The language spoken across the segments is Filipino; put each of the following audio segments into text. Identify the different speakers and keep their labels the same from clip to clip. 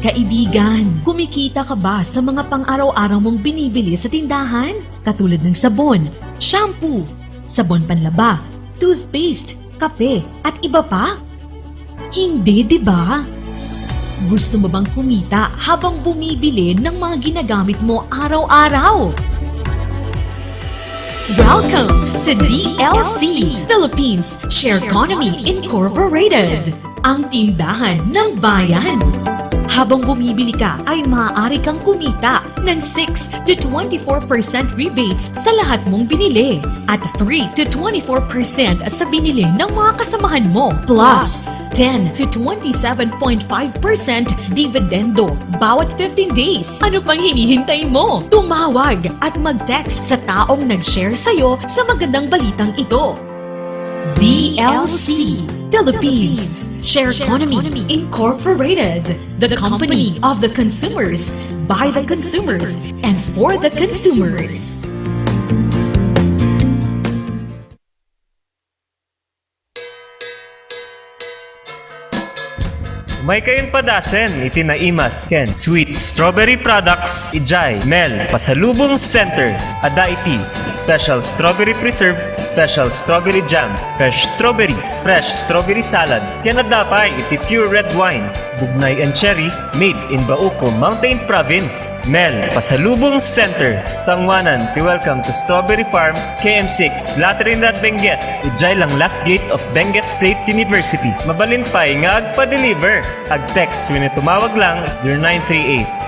Speaker 1: Kaibigan, kumikita ka ba sa mga pang-araw-araw mong binibili sa tindahan? Katulad ng sabon, shampoo, sabon panlaba, toothpaste, kape, at iba pa? Hindi, di ba? Gusto mo bang kumita habang bumibili ng mga ginagamit mo araw-araw? Welcome to DLC Philippines Share Economy Incorporated, ang tindahan ng bayan. Habang bumibili ka ay maaari kang kumita ng 6 to 24% rebates sa lahat mong binili at 3 to 24% sa binili ng mga kasamahan mo, plus 10 to 27.5% dividendo bawat 15 days. Ano pang hinihintay mo? Tumawag at mag-text sa taong nag-share sa'yo sa magandang balitang ito. DLC Philippines Share Economy Incorporated, the company of the consumers, by the consumers, and for the consumers.
Speaker 2: May kayong padasen, itinaimas, Ken, Sweet Strawberry Products, Ijay, Mel, Pasalubong Center, Adaiti, Special Strawberry Preserve, Special Strawberry Jam, Fresh Strawberries, Fresh Strawberry Salad, Yanadapay, iti Pure Red Wines, Bugnay and Cherry, made in Bauco, Mountain Province, Mel, Pasalubong Center, Sangwanan, welcome to Strawberry Farm, KM6, Latrinidad, Benguet, Ijay lang last gate of Benguet State University, Mabalinpay nga agpa-deliver. Ag-text when tumawag lang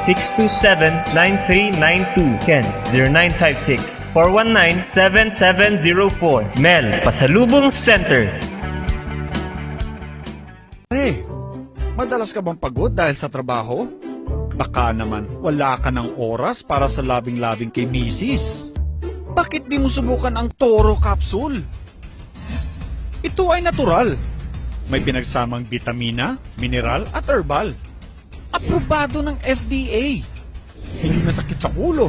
Speaker 2: 0938-627-9392. Ken 0956-419-7704. Mel, Pasalubong Center.
Speaker 3: Hey, madalas ka bang pagod dahil sa trabaho? Baka naman wala ka ng oras para sa labing-labing kay misis. Bakit di mo subukan ang Toro Capsule? Ito ay natural. May pinagsamang bitamina, mineral at herbal. Aprobado ng FDA. Hindi masakit sa ulo.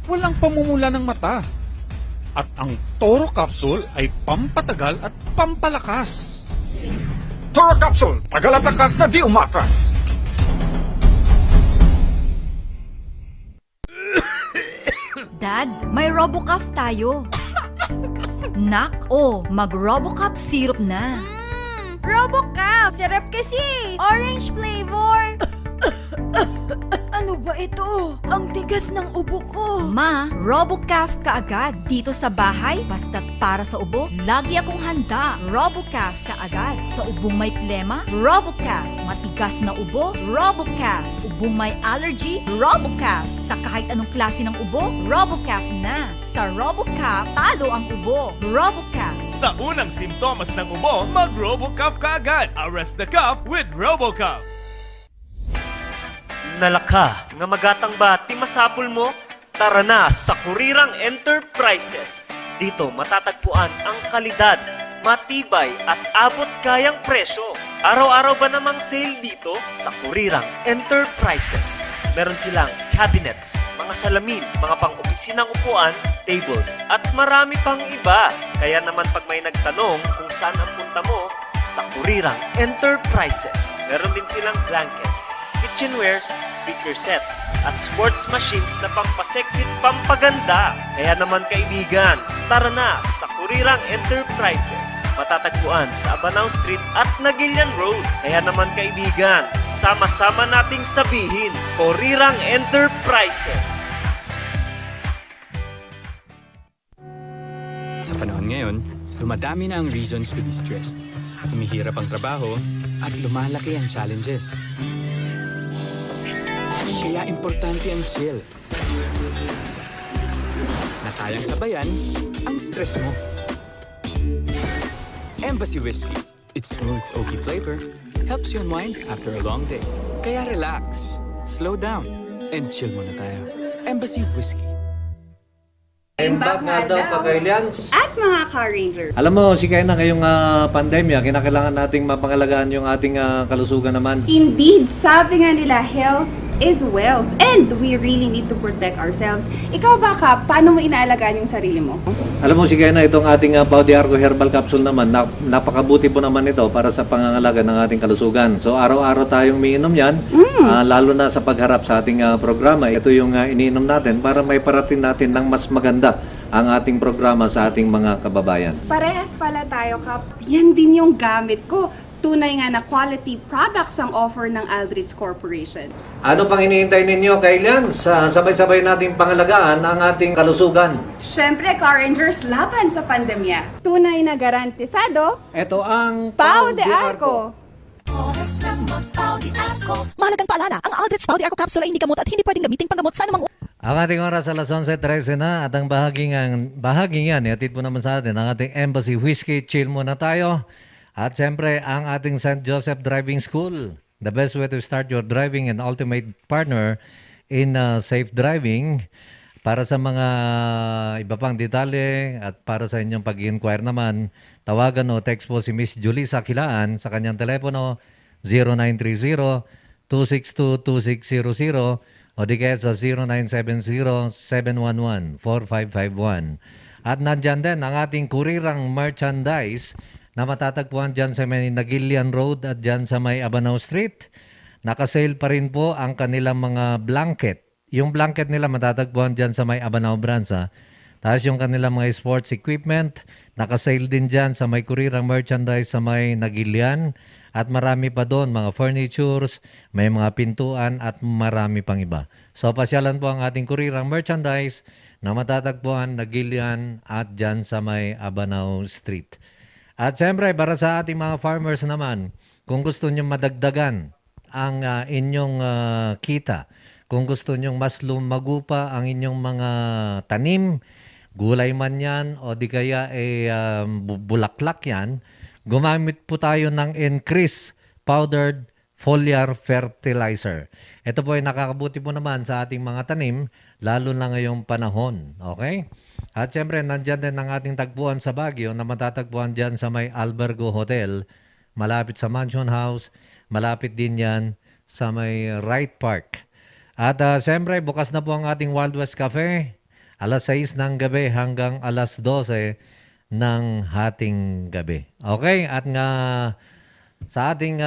Speaker 3: Walang pamumula ng mata. At ang Toro Capsule ay pampatagal at pampalakas. Toro Capsule, tagal at lakas na di umatras.
Speaker 4: Dad, may RoboCuff tayo. Nak, mag-RoboCuff syrup na.
Speaker 5: RoboCuff! Sarap kasi! Orange flavor! Ano ba ito? Ang tigas ng ubo ko!
Speaker 4: Ma, RoboCuff kaagad. Dito sa bahay, basta't para sa ubo, lagi akong handa. RoboCuff kaagad. Sa ubong may plema, RoboCuff. Matigas na ubo, RoboCuff. Ubong may allergy, RoboCuff. Sa kahit anong klase ng ubo, RoboCuff na. Sa RoboCuff, talo ang ubo. RoboCuff.
Speaker 6: Sa unang simptomas ng ubo, mag-RoboCuff ka agad. Arrest the cough with RoboCuff.
Speaker 2: Nalaka, nga magatang ba, ti masapul mo? Tara na sa Kurirang Enterprises. Dito matatagpuan ang kalidad, matibay at abot kayang presyo. Araw-araw ba namang sale dito sa Kurirang Enterprises? Meron silang cabinets, mga salamin, mga pang-opisinang upuan, tables, at marami pang iba. Kaya naman pag may nagtanong kung saan ang punta mo, sa Kurirang Enterprises. Meron din silang blankets, kitchenwares, speaker sets, at sports machines na pampasexy at pampaganda. Kaya naman kaibigan, tara na sa Kurirang Enterprises. Matatagpuan sa Abanao Street at Nagilian Road. Kaya naman kaibigan, sama-sama nating sabihin, Kurirang Enterprises.
Speaker 7: Sa panahon ngayon, dumadami na ang reasons to be stressed. Humihirap ang trabaho at lumalaki ang challenges. Kaya importante ang chill. Na kayang sabayan ang stress mo. Embassy Whiskey. Its smooth, oaky flavor helps you unwind after a long day. Kaya relax, slow down, and chill muna tayo. Embassy Whiskey.
Speaker 8: Impact nga daw ka-Kailians.
Speaker 5: At mga Car Ranger.
Speaker 8: Alam mo, si Kena ngayong pandemya, kinakailangan nating mapangalagaan yung ating kalusugan naman.
Speaker 5: Indeed, sabi nga nila, health
Speaker 9: is wealth and we really need to protect ourselves. Ikaw ba, Kap, paano mo inaalagaan yung sarili mo?
Speaker 8: Alam mo, sige na itong ating Pau de Arco Herbal Capsule naman, napakabuti po naman ito para sa pangangalaga ng ating kalusugan. So araw-araw tayong umiinom yan, lalo na sa pagharap sa ating programa. Ito yung iniinom natin para may parating natin ng mas maganda ang ating programa sa ating mga kababayan.
Speaker 9: Parehas pala tayo, Kap. Yan din yung gamit ko. Tunay nga na quality products ang offer ng Aldrich Corporation.
Speaker 8: Ano pang hinihintay ninyo, Kailians? Sabay-sabay nating pangalagaan ang ating kalusugan.
Speaker 9: Syempre, Car Rangers, laban sa pandemya. Tunay na garantisado,
Speaker 8: Ito ang
Speaker 9: Pau de Arco.
Speaker 10: Mahalagang paalala, ang Aldrich Pau de Arco Capsule ay hindi gamot at hindi pwedeng gamitin panggamot sa anumang
Speaker 8: Ang ating oras alas 11:13 na at ang bahaging yan, iatid po naman sa atin ang ating Embassy Whiskey. Chill muna tayo. At siyempre, ang ating St. Joseph Driving School. The best way to start your driving and ultimate partner in safe driving. Para sa mga iba pang detalye at para sa inyong pag-inquire naman, tawagan o text po si Miss Julie Sakilaan sa kanyang telepono 0930-262-2600 o di kaya sa 0970-711-4551. At nandyan din ang ating kurirang merchandise na matatagpuan dyan sa may Nagilian Road at dyan sa may Abanao Street. Nakasale pa rin po ang kanilang mga blanket. Yung blanket nila matatagpuan dyan sa may Abanao Branch. Tapos yung kanilang mga sports equipment, nakasale din dyan sa may kurirang merchandise sa may Nagilian. At marami pa doon, mga furnitures, may mga pintuan at marami pang iba. So pasyalan po ang ating kurirang merchandise na matatagpuan Nagilian at dyan sa may Abanao Street. At siyempre, para sa ating mga farmers naman, kung gusto nyo madagdagan ang inyong kita, kung gusto nyo mas lumago pa ang inyong mga tanim, gulay man yan o di kaya bulaklak yan, gumamit po tayo ng Increase Powdered Foliar Fertilizer. Ito po ay nakakabuti po naman sa ating mga tanim, lalo na ngayong panahon. Okay? At siyempre, nandyan din ang ating tagpuan sa Baguio na matatagpuan dyan sa may Albergo Hotel, malapit sa Mansion House, malapit din yan sa may Wright Park. At siyempre, bukas na po ang ating Wild West Cafe, alas 6 ng gabi hanggang alas 12 ng hating gabi. Okay? At nga sa ating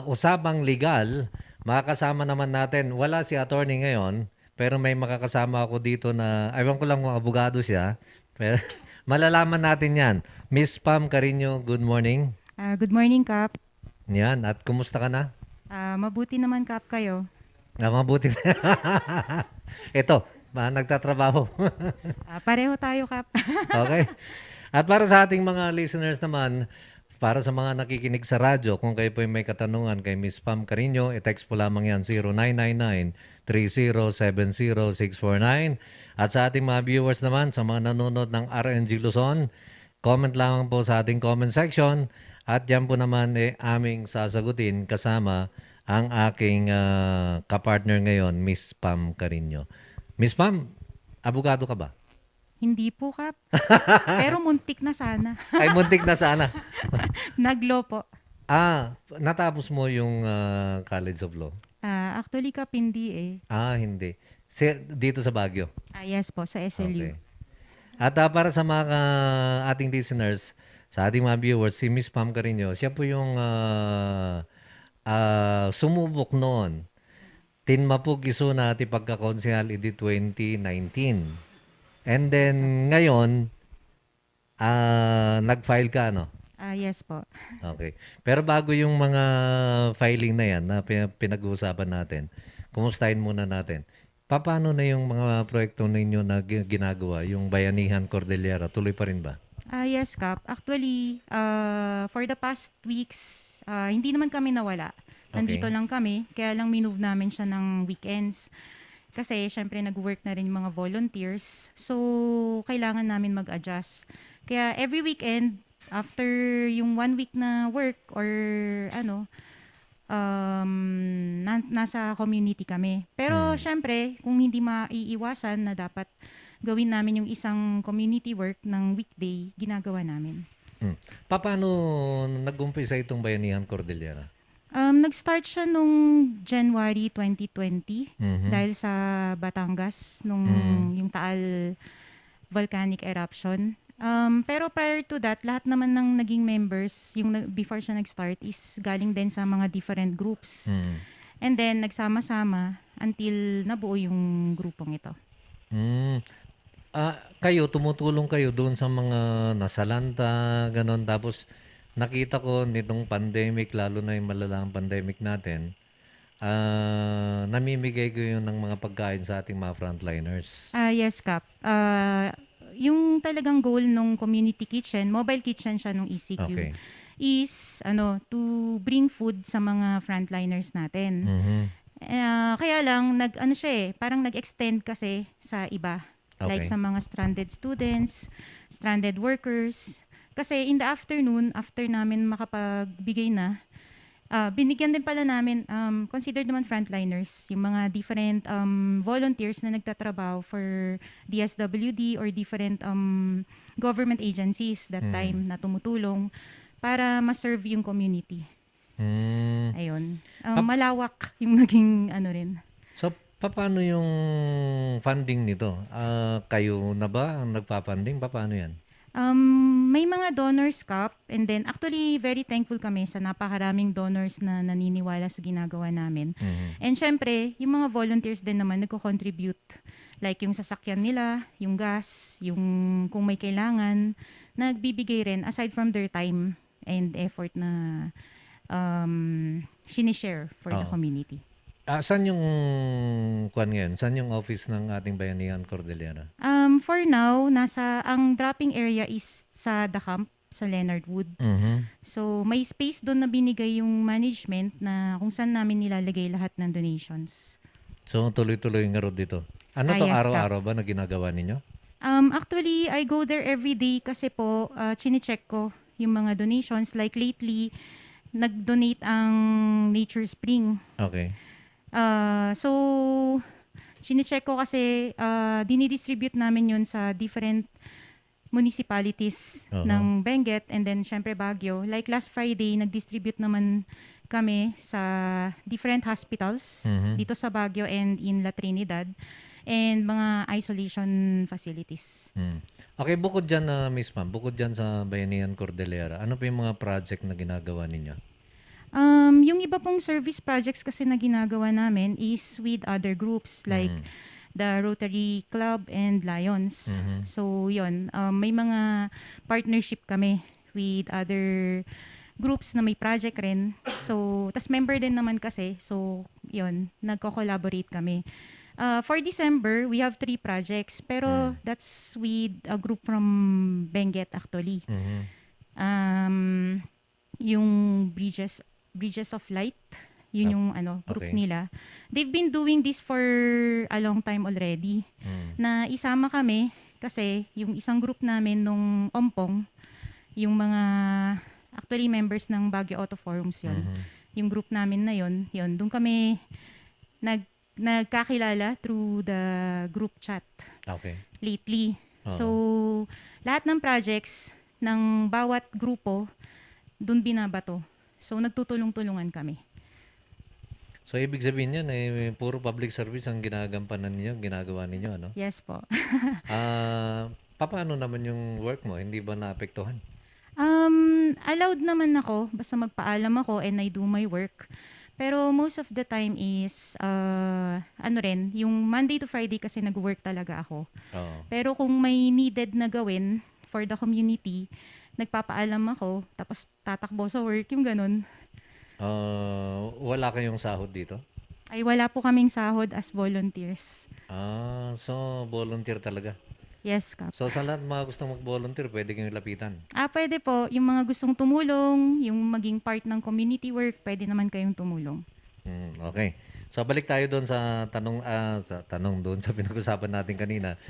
Speaker 8: usapang legal, makakasama naman natin, wala si attorney ngayon, pero may makakasama ako dito na, aywan ko lang kung abogado siya. Pero malalaman natin yan. Miss Pam Carino, good morning.
Speaker 11: Good morning, Kap.
Speaker 8: Yan, at kumusta ka na?
Speaker 11: Mabuti naman, Kap, kayo.
Speaker 8: Mabuti na. Ito, nagtatrabaho.
Speaker 11: Pareho tayo, Kap.
Speaker 8: Okay. At para sa ating mga listeners naman, para sa mga nakikinig sa radyo, kung kayo po may katanungan kay Miss Pam Carino, i-text po lamang yan 0999-3070649. At sa ating mga viewers naman, sa mga nanonood ng RNG Luzon, comment lamang po sa ating comment section at yan po naman aming sasagutin kasama ang aking kapartner ngayon, Miss Pam Carino. Miss Pam, abogado ka ba?
Speaker 11: Hindi po, Kap. Pero muntik na sana.
Speaker 8: Ay, muntik na sana.
Speaker 11: Nag-law po.
Speaker 8: Natapos mo yung College of Law?
Speaker 11: Actually, Kap, hindi eh.
Speaker 8: Hindi. Dito sa Baguio?
Speaker 11: Yes po, sa SLU.
Speaker 8: Okay. At para sa mga ating listeners, sa ating mga viewers, si Miss Pam Carino, siya po yung sumubok noon. Tinmapug iso na ati pagkakonsehal edi 2019. And then, ngayon, nag-file ka, no?
Speaker 11: Yes po.
Speaker 8: Okay. Pero bago yung mga filing na yan na pinag-uusapan natin, kumustahin muna natin. Paano na yung mga proyekto ninyo na ginagawa? Yung Bayanihan Cordillera, tuloy pa rin ba?
Speaker 11: Yes, Kap. Actually, for the past weeks, hindi naman kami nawala. Nandito lang kami, kaya lang minove namin siya ng weekends. Kasi, syempre, nag-work na rin yung mga volunteers. So, kailangan namin mag-adjust. Kaya, every weekend, after yung 1 week na work or nasa community kami. Pero, syempre, kung hindi maiiwasan na dapat gawin namin yung isang community work ng weekday, ginagawa namin.
Speaker 8: Paano nag-umpisa itong Bayanihan Cordillera?
Speaker 11: Nag-start siya nung January 2020
Speaker 8: Mhm.
Speaker 11: dahil sa Batangas nung yung Taal volcanic eruption. Pero prior to that, lahat naman ng naging members, before siya nag-start, is galing din sa mga different groups. And then, nagsama-sama until nabuo yung grupong ito.
Speaker 8: Mm. Kayo, tumutulong kayo doon sa mga nasalanta, ganon. Tapos, nakita ko nitong pandemic, lalo na yung malalang pandemic natin, namimigay ko yun ng mga pagkain sa ating mga frontliners.
Speaker 11: Yes, Kap. Yung talagang goal nung community kitchen, mobile kitchen siya nung ECQ,
Speaker 8: Okay.
Speaker 11: is to bring food sa mga frontliners natin.
Speaker 8: Mhm.
Speaker 11: Kaya lang, parang nag-extend kasi sa iba. Like
Speaker 8: Okay.
Speaker 11: sa mga stranded students, stranded workers. Kasi in the afternoon, after namin makapagbigay na, binigyan din pala namin, considered naman frontliners, yung mga different volunteers na nagtatrabaho for DSWD or different government agencies that time na tumutulong para ma-serve yung community.
Speaker 8: Mm.
Speaker 11: Ayun. Malawak yung naging rin.
Speaker 8: So, paano yung funding nito? Kayo na ba ang nagpa-funding? Paano yan?
Speaker 11: May mga donors, Kap, and then actually very thankful kami sa napakaraming donors na naniniwala sa ginagawa namin. And syempre, yung mga volunteers din naman nagko-contribute. Like yung sasakyan nila, yung gas, yung kung may kailangan, nagbibigay rin aside from their time and effort na sinishare for the
Speaker 8: Oo.
Speaker 11: community.
Speaker 8: Saan yung ngayon? Saan yung office ng ating Bayanihan Cordillera?
Speaker 11: For now, ang dropping area is sa The Camp, sa Leonard Wood.
Speaker 8: Mhm.
Speaker 11: So, may space doon na binigay yung management na kung saan namin nilalagay lahat ng donations.
Speaker 8: So, tuloy-tuloy nga road dito. Ano to,
Speaker 11: Yes,
Speaker 8: araw-araw ba na ginagawa ninyo?
Speaker 11: Actually, I go there every day kasi po, chine-check ko yung mga donations. Like lately, nag-donate ang Nature Spring.
Speaker 8: Okay.
Speaker 11: So, chine-check ko kasi dinidistribute namin yun sa different municipalities ng Benguet and then syempre Baguio. Like last Friday, nag-distribute naman kami sa different hospitals dito sa Baguio and in La Trinidad and mga isolation facilities.
Speaker 8: Okay, bukod dyan Miss Ma'am, bukod dyan sa Bayanihan Cordillera, ano pa yung mga project na ginagawa ninyo?
Speaker 11: Yung iba pong service projects kasi na ginagawa namin is with other groups like the Rotary Club and Lions. So, yun. May mga partnership kami with other groups na may project rin. So, tas member din naman kasi. So, yun. Nagko-collaborate kami. For December, we have 3 projects. Pero that's with a group from Benguet actually. Yung Bridges of Light, yun yung group
Speaker 8: Okay.
Speaker 11: nila. They've been doing this for a long time already. Na isama kami kasi yung isang group namin nung Ompong, yung mga actually members ng Baguio Auto Forums yun. Yung group namin na yun, doon kami nagkakilala through the group chat
Speaker 8: Okay.
Speaker 11: lately. So, lahat ng projects ng bawat grupo, doon binabato. So, nagtutulong-tulungan kami.
Speaker 8: So, ibig sabihin yan, puro public service ang ginagampanan ninyo, ginagawa ninyo, ano?
Speaker 11: Yes po.
Speaker 8: Paano naman yung work mo? Hindi ba naapektuhan?
Speaker 11: Allowed naman ako, basta magpaalam ako and I do my work. Pero most of the time is, yung Monday to Friday kasi nag-work talaga ako.
Speaker 8: Oo.
Speaker 11: Pero kung may needed na gawin for the community, nagpapaalam ako, tapos tatakbo sa work, yung ganun.
Speaker 8: Wala kayong sahod dito?
Speaker 11: Ay, wala po kaming sahod as volunteers.
Speaker 8: So volunteer talaga.
Speaker 11: Yes, Kap.
Speaker 8: So sa lahat mga gustong mag-volunteer, pwede kayong lapitan.
Speaker 11: Pwede po. Yung mga gustong tumulong, yung maging part ng community work, pwede naman kayong tumulong.
Speaker 8: Okay. So balik tayo doon sa tanong doon sa pinag-usapan natin kanina.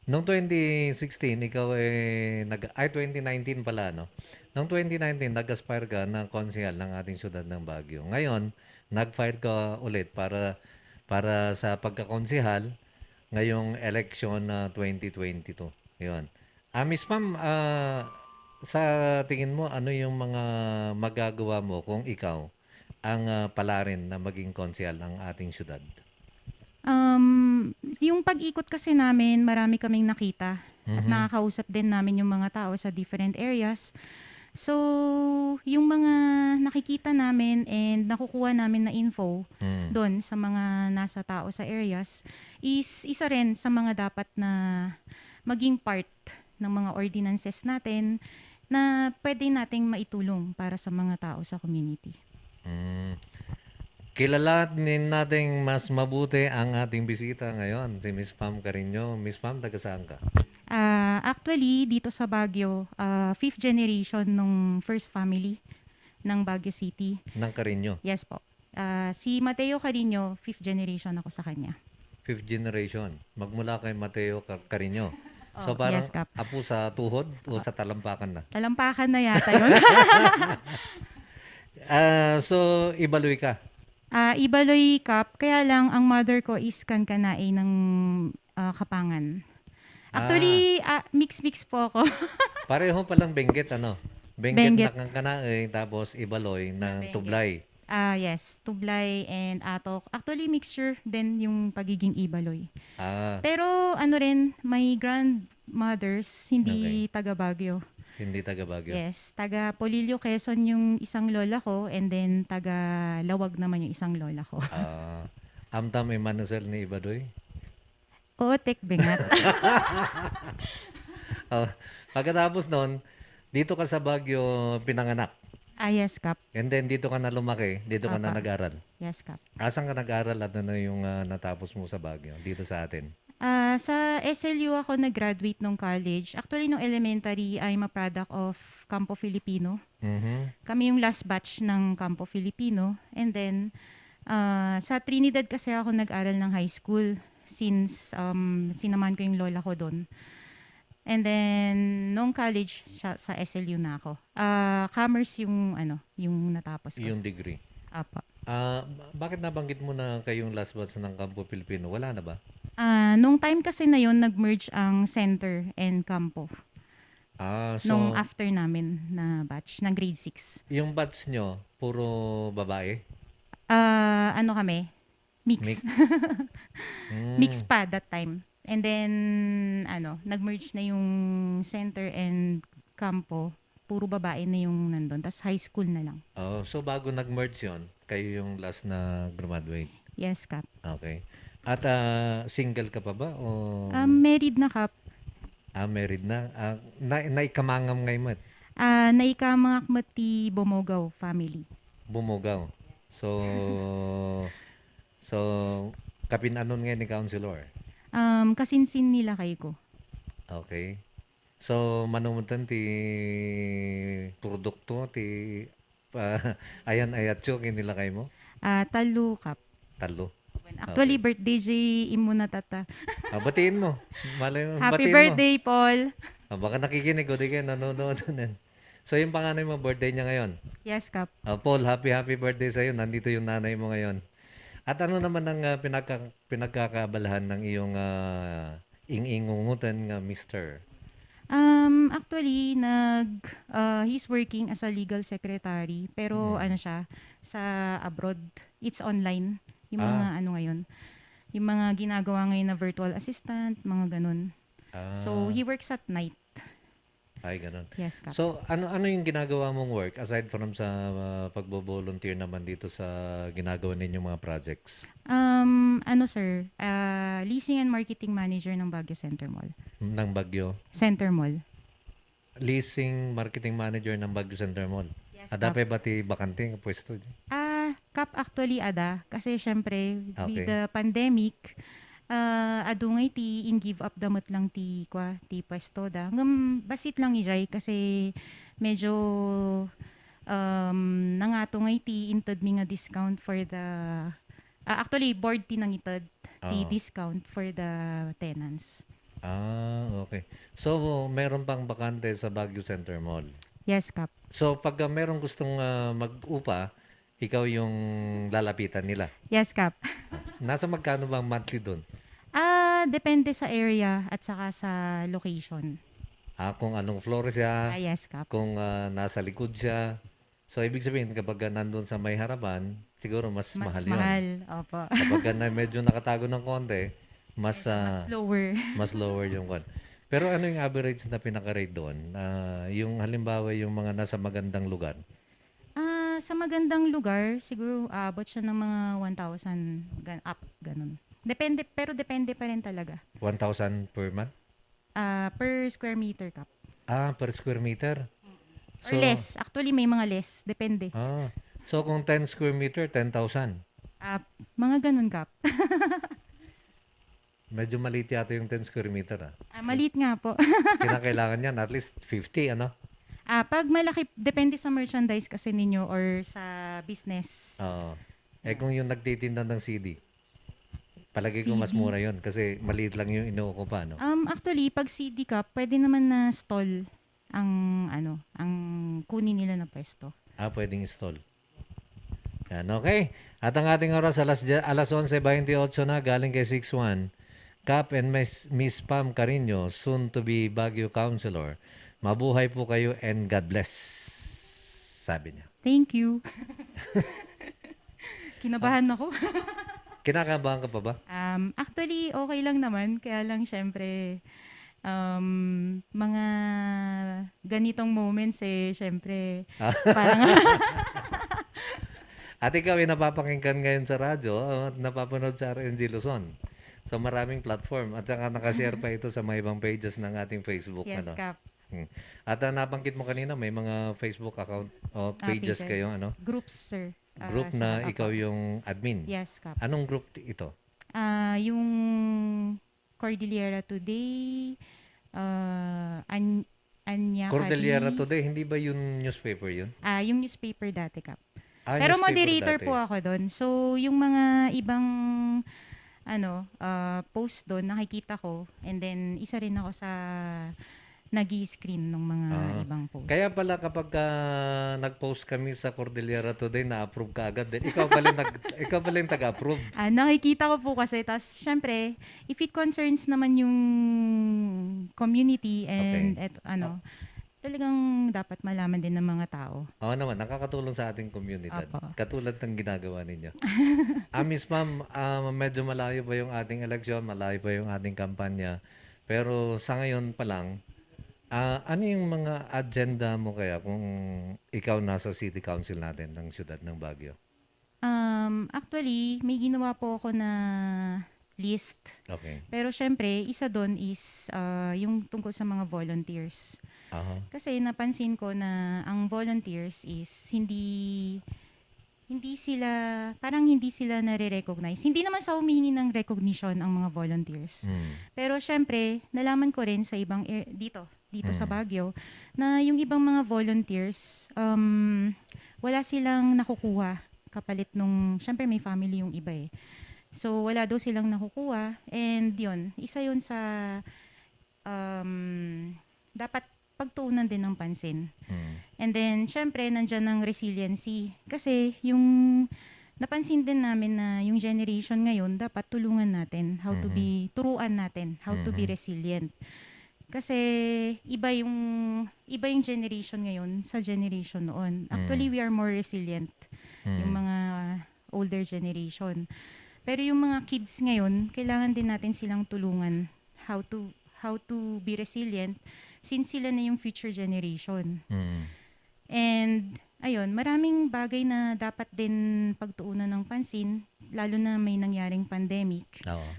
Speaker 8: Noong 2016, ikaw 2019 pala, no? Noong 2019, nag-aspire ka ng konsehal ng ating syudad ng Baguio. Ngayon, nag-file ka ulit para sa pagkakonsehal ngayong election na 2022. Yun. Miss Ma'am, sa tingin mo, ano yung mga magagawa mo kung ikaw ang palarin na maging konsyal ng ating syudad?
Speaker 11: Yung pag-ikot kasi namin, marami kaming nakita. At
Speaker 8: Mhm.
Speaker 11: nakakausap din namin yung mga tao sa different areas. So, yung mga nakikita namin and nakukuha namin na info
Speaker 8: Mm.
Speaker 11: doon sa mga nasa tao sa areas is isa rin sa mga dapat na maging part ng mga ordinances natin na pwede nating maitulong para sa mga tao sa community.
Speaker 8: Mm. Kilalanin nating mas mabuti ang ating bisita ngayon, si Miss Pam Carino. Miss Pam, taga saan ka?
Speaker 11: Actually, dito sa Baguio, fifth generation nung first family ng Baguio City.
Speaker 8: Ng Carino.
Speaker 11: Yes po. Si Mateo Carino, fifth generation ako sa kanya.
Speaker 8: Fifth generation. Magmula kay Mateo Carino. So parang
Speaker 11: yes, Kap.
Speaker 8: apo sa tuhod o sa talampakan na?
Speaker 11: Talampakan na yata yun.
Speaker 8: So, Ibaloy ka.
Speaker 11: Ibaloy Kap, kaya lang ang mother ko is Kankanae ng Kapangan. Actually, mix-mix po ako.
Speaker 8: Pareho palang Benguet, ano? Benguet
Speaker 11: Benguet.
Speaker 8: na Kankanae, tapos Ibaloy ng
Speaker 11: Benguet.
Speaker 8: Tublay.
Speaker 11: Yes, Tublay and Atok. Actually, mixture din yung pagiging Ibaloy. Pero ano rin, my grandmothers, hindi taga Baguio.
Speaker 8: Hindi taga Baguio.
Speaker 11: Yes, taga Polillo, Quezon yung isang lola ko and then taga Lawag naman yung isang lola ko.
Speaker 8: Amtam Emanusel ni Ibadoy.
Speaker 11: Oo, tek bengat.
Speaker 8: Pagkatapos nun, dito ka sa Baguio pinanganak.
Speaker 11: Yes, Kap.
Speaker 8: And then dito ka na lumaki, dito ka na
Speaker 11: Apa.
Speaker 8: nag-aral.
Speaker 11: Yes, Kap.
Speaker 8: Asan ka nag-aral at ano yung natapos mo sa Baguio, dito sa atin?
Speaker 11: Sa SLU ako nag-graduate nung college. Actually, nung elementary, I'm a product of Campo Filipino.
Speaker 8: Mhm.
Speaker 11: Kami yung last batch ng Campo Filipino. And then, sa Trinidad kasi ako nag-aral ng high school since sinaman ko yung lola ko doon. And then, nung college, sa SLU na ako. Commerce yung natapos ko.
Speaker 8: Yung degree.
Speaker 11: Apa.
Speaker 8: Bakit nabanggit mo na kayong last batch ng Campo Filipino? Wala na ba?
Speaker 11: Nung time kasi na yun, nag-merge ang center and campo.
Speaker 8: So,
Speaker 11: Nung after namin na batch, ng grade 6.
Speaker 8: yung batch nyo, puro babae?
Speaker 11: Ano kami? Mix.
Speaker 8: Mix.
Speaker 11: Mix pa that time. And then, nag-merge na yung center and campo. Puro babae na yung nandun. Tapos high school na lang.
Speaker 8: So bago nag-merge yun, kayo yung last na graduate?
Speaker 11: Yes, Kap.
Speaker 8: Okay. At single ka pa ba? O
Speaker 11: Married na, Kap.
Speaker 8: married na? Naikamangam ngayon mo?
Speaker 11: Naikamangak mati Bomogaw family.
Speaker 8: Bumugaw. So, kapinanon ngayon ni Counselor?
Speaker 11: Kasinsin nila kay ko.
Speaker 8: Okay. So, manumutan ti produkto, ti ayan ayatso kinilakay mo?
Speaker 11: Talo, Kap.
Speaker 8: Talo.
Speaker 11: Actually, birthday imo na tata.
Speaker 8: Batiin mo. Malay mo.
Speaker 11: Happy
Speaker 8: batiin
Speaker 11: birthday, Paul.
Speaker 8: Mo. Baka nakikinig o di kayo nanonood na. So, yung panganay mo, birthday niya ngayon.
Speaker 11: Yes, Kap.
Speaker 8: Paul, happy birthday sa'yo. Nandito yung nanay mo ngayon. At ano naman ang pinagkakabalahan ng iyong ing-ingungutan nga mister?
Speaker 11: Actually, he's working as a legal secretary. Pero siya, sa abroad. It's online. Yung mga ngayon. Yung mga ginagawa ngayon na virtual assistant, mga ganun. So, he works at night.
Speaker 8: Ay, ganun.
Speaker 11: Yes, Kap.
Speaker 8: So, ano yung ginagawa mong work aside from sa pagbo-volunteer naman dito sa ginagawa ninyong mga projects?
Speaker 11: Sir? Leasing and marketing manager ng Baguio Center Mall.
Speaker 8: Ng Baguio?
Speaker 11: Center Mall.
Speaker 8: Leasing marketing manager ng Baguio Center Mall?
Speaker 11: Yes,
Speaker 8: Adape ba ti bakante ng pwesto?
Speaker 11: Kap actually kasi syempre
Speaker 8: Okay.
Speaker 11: with the pandemic adungay ti in give up damot lang ti pwesto da. Basit lang ijay kasi medyo nangatungay ti inted mi nga discount for the actually board ti nang ited ti discount for the tenants.
Speaker 8: Okay. So, meron pang bakante sa Baguio Center Mall.
Speaker 11: Yes, Kap.
Speaker 8: So, pag meron gustong mag-upa, ikaw yung lalapitan nila.
Speaker 11: Yes, Kap.
Speaker 8: Nasa magkano bang monthly doon?
Speaker 11: Depende sa area at saka sa location.
Speaker 8: Kung anong floor siya,
Speaker 11: Yes, Kap.
Speaker 8: kung nasa likod siya. So, ibig sabihin, kapag nandun sa may harapan, siguro mas
Speaker 11: Mas
Speaker 8: mahal yun.
Speaker 11: mahal. Opo.
Speaker 8: Kapag na medyo nakatago ng konti, mas,
Speaker 11: Mas slower.
Speaker 8: mas lower yung kwan. Pero ano yung average na pinaka-rate doon? Yung halimbawa, yung mga nasa magandang lugar.
Speaker 11: Sa magandang lugar, siguro aabot siya ng mga 1,000 up, ganun. Depende, pero depende pa rin talaga.
Speaker 8: 1,000 per month?
Speaker 11: Per square meter, Kap.
Speaker 8: Per square meter?
Speaker 11: Or less. Actually, may mga less. Depende.
Speaker 8: So, kung 10 square meter, 10,000.
Speaker 11: Mga ganun, Kap.
Speaker 8: Medyo maliit yata yung 10 square meter.
Speaker 11: Maliit nga po.
Speaker 8: Kinakailangan yan, at least 50, ano?
Speaker 11: Pag malaki, depende sa merchandise kasi ninyo or sa business.
Speaker 8: Oo. Kung yung nagtitinda ng CD, palagi ko mas
Speaker 11: CD.
Speaker 8: mura yun kasi maliit lang yung inuukupa, no?
Speaker 11: Actually, pag CD ka, pwede naman na stall ang kunin nila na pwesto.
Speaker 8: Pwedeng install. Yan, okay. At ang ating oras, alas 11:28 na, galing kay 61. Cap and Miss Pam Carino, soon to be Baguio Councilor. Mabuhay po kayo and God bless. Sabi niya.
Speaker 11: Thank you. Kinabahan ako.
Speaker 8: Kinakabahan ka pa ba?
Speaker 11: Actually, okay lang naman. Kaya lang, syempre, mga ganitong moments syempre, parang
Speaker 8: At ikaw ay napapakinggan ngayon sa radyo at napapanood sa RNG Luzon. So maraming platform at saka nakashare pa ito sa mga ibang pages ng ating Facebook.
Speaker 11: yes, Kap.
Speaker 8: At nabanggit mo kanina, may mga Facebook account o pages kayo, ano?
Speaker 11: Groups, sir.
Speaker 8: Group na ikaw yung admin.
Speaker 11: Yes, Kap.
Speaker 8: Anong group ito?
Speaker 11: Yung Cordillera Today, Anya
Speaker 8: Cordillera
Speaker 11: Kali.
Speaker 8: Today, hindi ba yung newspaper yun?
Speaker 11: Yung newspaper dati, Kap.
Speaker 8: newspaper
Speaker 11: Pero moderator
Speaker 8: dati.
Speaker 11: po ako doon. So, yung mga ibang post doon, nakikita ko. And then, isa rin ako sa nag-i-screen ng mga ibang post.
Speaker 8: Kaya pala kapag nag-post kami sa Cordillera Today, na-approve ka agad din. Ikaw pala yung taga-approve.
Speaker 11: Nakikita ko po kasi. Tapos, syempre, if it concerns naman yung community and talagang dapat malaman din ng mga tao.
Speaker 8: Oo naman, nakakatulong sa ating komunidad.
Speaker 11: Opo.
Speaker 8: Katulad ng ginagawa ninyo. Miss Ma'am, medyo malayo pa yung ating eleksyon, malayo pa yung ating kampanya. Pero sa ngayon pa lang, ano yung mga agenda mo kaya kung ikaw nasa City Council natin ng siyudad ng Baguio?
Speaker 11: Actually, may ginawa po ako na list.
Speaker 8: Okay.
Speaker 11: Pero syempre, isa doon is yung tungkol sa mga volunteers. Kasi napansin ko na ang volunteers is hindi sila nare-recognize. Hindi naman sa humingi ng recognition ang mga volunteers. Pero syempre, nalaman ko rin sa ibang dito sa Baguio na yung ibang mga volunteers wala silang nakukuha kapalit nung syempre may family yung iba eh. So wala daw silang nakukuha and yun, isa yun sa dapat pagtuunan din ng pansin. And then, syempre, nandyan ang resiliency. Kasi, yung napansin din namin na yung generation ngayon, dapat tulungan natin turuan natin how to be resilient. Kasi, iba yung generation ngayon sa generation noon. Actually, we are more resilient. Yung mga older generation. Pero yung mga kids ngayon, kailangan din natin silang tulungan how to be resilient since sila na yung future generation. And, ayun, maraming bagay na dapat din pagtuunan ng pansin, lalo na may nangyaring pandemic,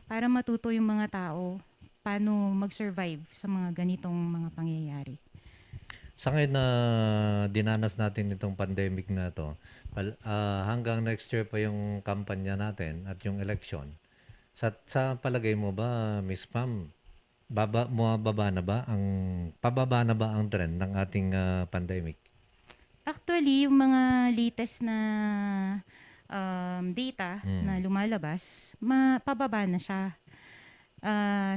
Speaker 11: para matuto yung mga tao paano mag-survive sa mga ganitong mga pangyayari.
Speaker 8: Sa ngayon na dinanas natin itong pandemic na to, hanggang next year pa yung kampanya natin at yung election. Sa palagay mo ba, Miss Pam, pababa na ba ang trend ng ating pandemic?
Speaker 11: Actually, yung mga latest na data na lumalabas, pababa na siya.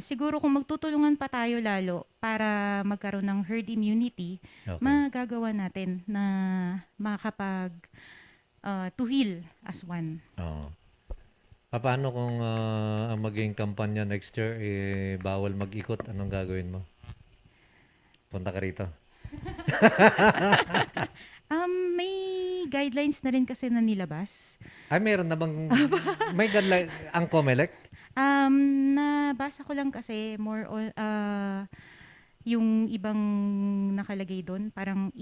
Speaker 11: Siguro kung magtutulungan pa tayo lalo para magkaroon ng herd immunity, magagawa natin na makakapag to heal as one.
Speaker 8: Paano kung ang maging kampanya next year bawal mag-ikot? Anong gagawin mo? Punta ka rito.
Speaker 11: May guidelines na rin kasi na nilabas.
Speaker 8: Ay, meron na bang, may guideline ang COMELEC?
Speaker 11: Nabasa ko lang kasi more on, yung ibang nakalagay doon, parang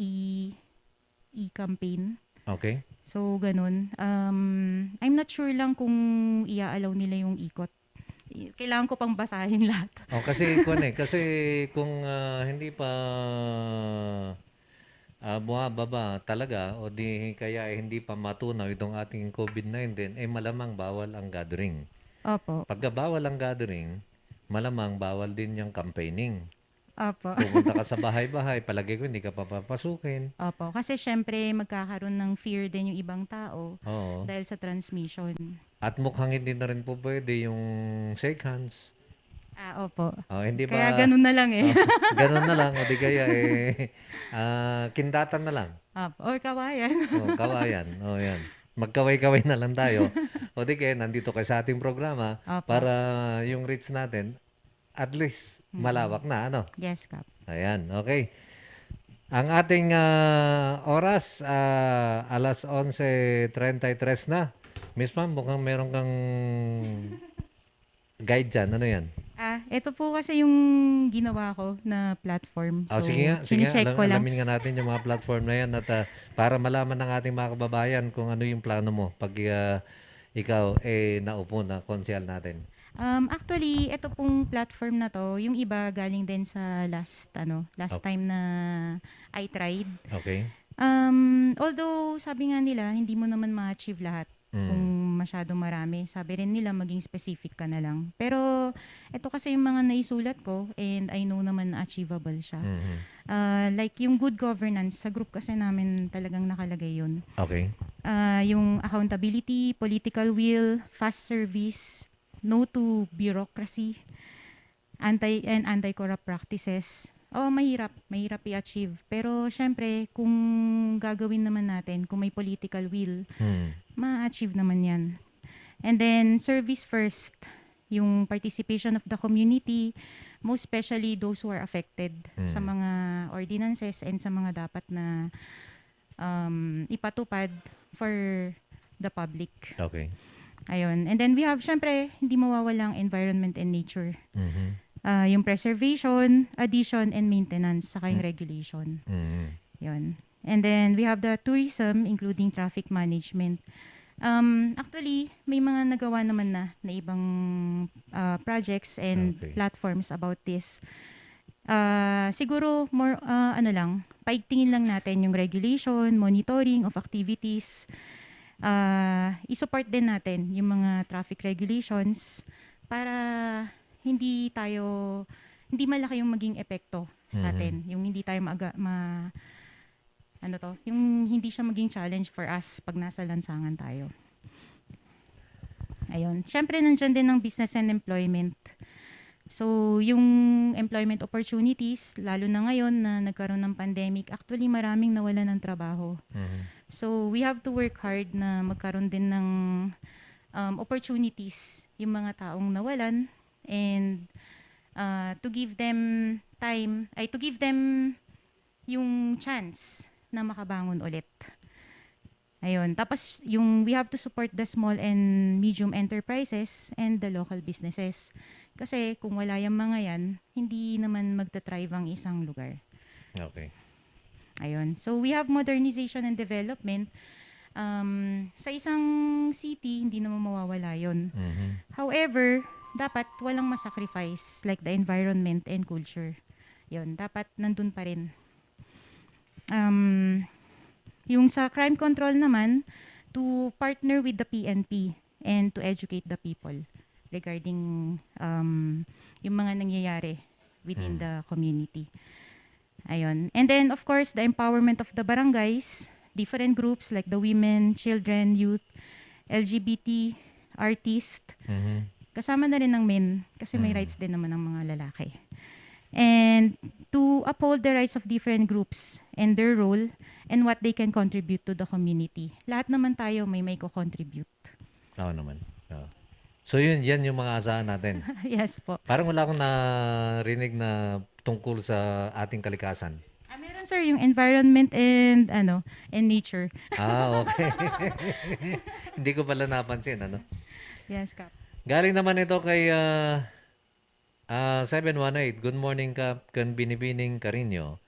Speaker 11: e-campaign.
Speaker 8: Okay.
Speaker 11: So, ganun. I'm not sure lang kung i-allow nila yung ikot. Kailangan ko pang basahin lahat.
Speaker 8: Kasi kung hindi pa bumababa talaga o di kaya hindi pa matunaw itong ating COVID-19, malamang bawal ang gathering.
Speaker 11: Opo.
Speaker 8: Pagka bawal ang gathering, malamang bawal din yung campaigning.
Speaker 11: Opo.
Speaker 8: Pupunta ka sa bahay-bahay, palagi ko hindi ka papapasukin.
Speaker 11: Opo. Kasi syempre magkakaroon ng fear din yung ibang tao
Speaker 8: Oo.
Speaker 11: dahil sa transmission.
Speaker 8: At mukhang hindi na rin po pwede yung shake hands.
Speaker 11: Opo.
Speaker 8: Hindi ba?
Speaker 11: Kaya ganun na lang eh.
Speaker 8: Ganun na lang. O di kaya kindatan na lang.
Speaker 11: Opo. Or kawayan.
Speaker 8: Kawayan. Yan. Magkaway-kaway na lang tayo. O di kaya nandito kayo sa ating programa
Speaker 11: Opo.
Speaker 8: para yung reach natin at least malawak na. Ano?
Speaker 11: Yes, Kap.
Speaker 8: Ayan. Okay. Ang ating oras, alas 11:33 na. Miss Ma'am, mukhang meron kang guide dyan. Ano yan?
Speaker 11: Ito po kasi yung ginawa ko na platform. So,
Speaker 8: Sige nga.
Speaker 11: sinicheck ko lang.
Speaker 8: Alamin nga natin yung mga platform na yan at para malaman ng ating mga kababayan kung ano yung plano mo pag ikaw naupo na konsyal natin.
Speaker 11: Actually, ito pong platform na to, yung iba galing din sa last time na I tried.
Speaker 8: Okay.
Speaker 11: Although sabi nga nila, hindi mo naman ma-achieve lahat kung masyado marami. Sabi rin nila, maging specific ka na lang. Pero ito kasi yung mga naisulat ko and I know naman na achievable siya. Like yung good governance, sa group kasi namin talagang nakalagay yun.
Speaker 8: Okay.
Speaker 11: Yung accountability, political will, fast service, no to bureaucracy, anti-corrupt practices. Mahirap i-achieve. Pero syempre, kung gagawin naman natin, kung may political will, ma-achieve naman yan. And then, service first, yung participation of the community, most especially those who are affected sa mga ordinances and sa mga dapat na ipatupad for the public.
Speaker 8: Okay.
Speaker 11: Ayun. And then we have, syempre, hindi mawawalang environment and nature. Yung preservation, addition, and maintenance, saka yung regulation. Yun. And then we have the tourism, including traffic management. Actually, may mga nagawa naman na ibang projects and platforms about this. Siguro, more, paigtingin lang natin yung regulation, monitoring of activities. I-support din natin yung mga traffic regulations para hindi malaki yung maging epekto sa atin. Yung hindi tayo yung hindi siya maging challenge for us pag nasa lansangan tayo. Ayun. Siyempre, nandyan din ang business and employment. So, yung employment opportunities, lalo na ngayon na nagkaroon ng pandemic, actually maraming nawalan ng trabaho. So, we have to work hard na magkaroon din ng opportunities yung mga taong nawalan and to give them time, to give them yung chance na makabangon ulit. Ayun. Tapos, we have to support the small and medium enterprises and the local businesses. Kasi kung wala yung mga yan, hindi naman magta-thrive ang isang lugar.
Speaker 8: Okay.
Speaker 11: Ayun. So, we have modernization and development. Sa isang city, hindi naman mawawala yun. However, dapat walang masacrifice like the environment and culture. Yun. Dapat nandun pa rin. Yung sa crime control naman, to partner with the PNP and to educate the people regarding yung mga nangyayari within the community. Ayun. And then, of course, the empowerment of the barangays, different groups like the women, children, youth, LGBT, artists. Kasama na rin ng men kasi may rights din naman ng mga lalaki. And to uphold the rights of different groups and their role and what they can contribute to the community. Lahat naman tayo may ko-contribute.
Speaker 8: Oo naman. So yan yung mga asahan natin.
Speaker 11: Yes po.
Speaker 8: Parang wala akong narinig na tungkol sa ating kalikasan.
Speaker 11: Meron yun, sir, yung environment and and nature.
Speaker 8: Okay. Hindi ko pala napansin, ano?
Speaker 11: Yes, Kap.
Speaker 8: Galing naman ito kay 718. Good morning, Kap. Kan binibining Carino.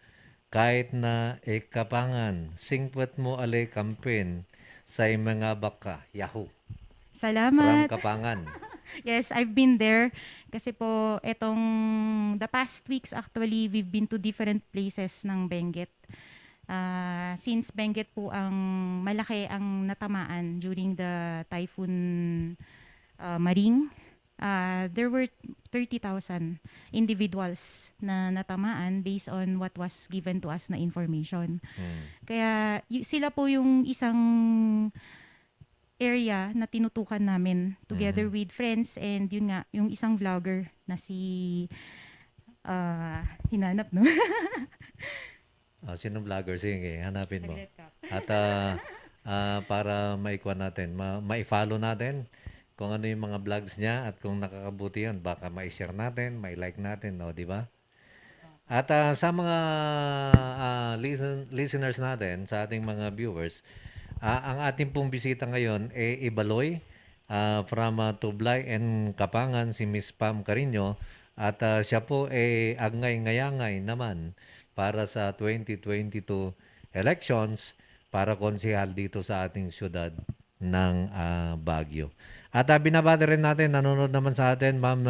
Speaker 8: Kahit na ikapangan, singpet mo alay kampin sa mga baka. Yahoo! From
Speaker 11: Salamat.
Speaker 8: Kapangan.
Speaker 11: Yes, I've been there. Kasi po, the past weeks actually, we've been to different places ng Benguet. Since Benguet po ang malaki ang natamaan during the Typhoon Maring, there were 30,000 individuals na natamaan based on what was given to us na information. Kaya sila po yung isang area na tinutukan namin together with friends and yun nga, yung isang vlogger na si hinanap, no?
Speaker 8: Sino vlogger? Sige, hanapin mo.
Speaker 11: Saglit, Kap.
Speaker 8: At para maikuha natin, ma-follow natin kung ano yung mga vlogs niya at kung nakakabuti yan, baka ma-share natin, ma-like natin, no, di ba? At sa mga listeners natin, sa ating mga viewers, ang ating pong bisita ngayon Ibaloy from Tublay and Kapangan, si Miss Pam Carino, at siya po agngay-ngayangay naman para sa 2022 elections para konsehal dito sa ating syudad ng Baguio. At binabati rin natin, nanonood naman sa atin, Ma'am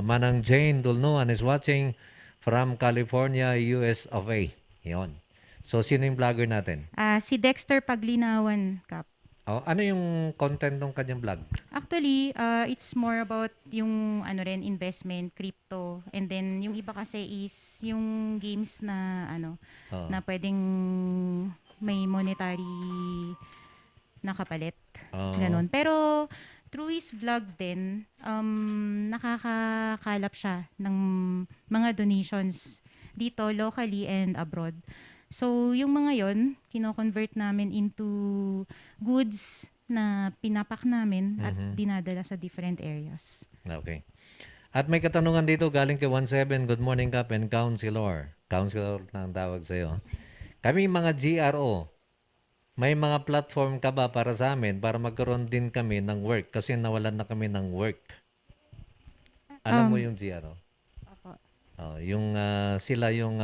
Speaker 8: Manang Jane Dulnuan is watching from California, US of A. Yun. So, sino yung vlogger natin?
Speaker 11: Si Dexter Paglinawan, Kap.
Speaker 8: Ano yung content ng kanyang vlog?
Speaker 11: Actually, it's more about yung investment, crypto, and then yung iba kasi is yung games na na pwedeng may monetary na kapalit. Ganon. Pero through his vlog din, nakakakalap siya ng mga donations dito locally and abroad. So, yung mga yon, kino-convert namin into goods na pinapak namin at dinadala sa different areas.
Speaker 8: Okay. At may katanungan dito galing kay 17. Good morning, Kap and Counselor. Counselor na ang tawag sa'yo. Kami mga GRO, may mga platform ka ba para sa amin para magkaroon din kami ng work? Kasi nawalan na kami ng work. Alam mo yung GRO?
Speaker 11: Opo.
Speaker 8: Yung sila yung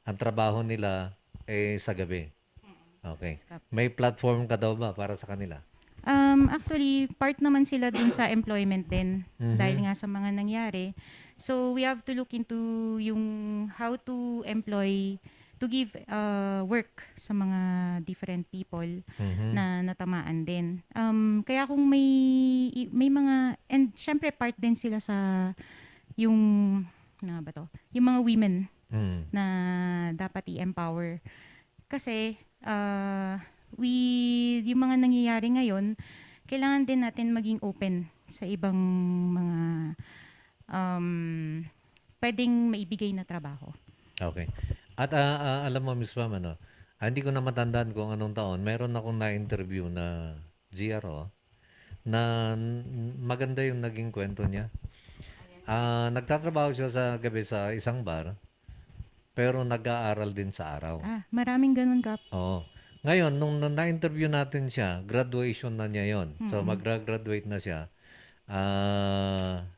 Speaker 8: ang trabaho nila sa gabi. Okay. May platform ka daw ba para sa kanila?
Speaker 11: Actually, part naman sila dun sa employment din dahil nga sa mga nangyari. So, we have to look into yung how to employ, to give work sa mga different people na natamaan din. Kaya kung may mga, and syempre part din sila sa yung, yung mga women na dapat i-empower. Kasi, yung mga nangyayari ngayon, kailangan din natin maging open sa ibang mga pwedeng maibigay na trabaho.
Speaker 8: Okay. At alam mo, Miss Pam, hindi ko na matandaan kung anong taon, meron akong na-interview na GRO na maganda yung naging kwento niya. Nagtatrabaho siya sa gabi sa isang bar, pero nag-aaral din sa araw.
Speaker 11: Maraming ganun, Kap.
Speaker 8: Oo. Ngayon, nung na-interview natin siya, graduation na niya yon. So, mag-graduate na siya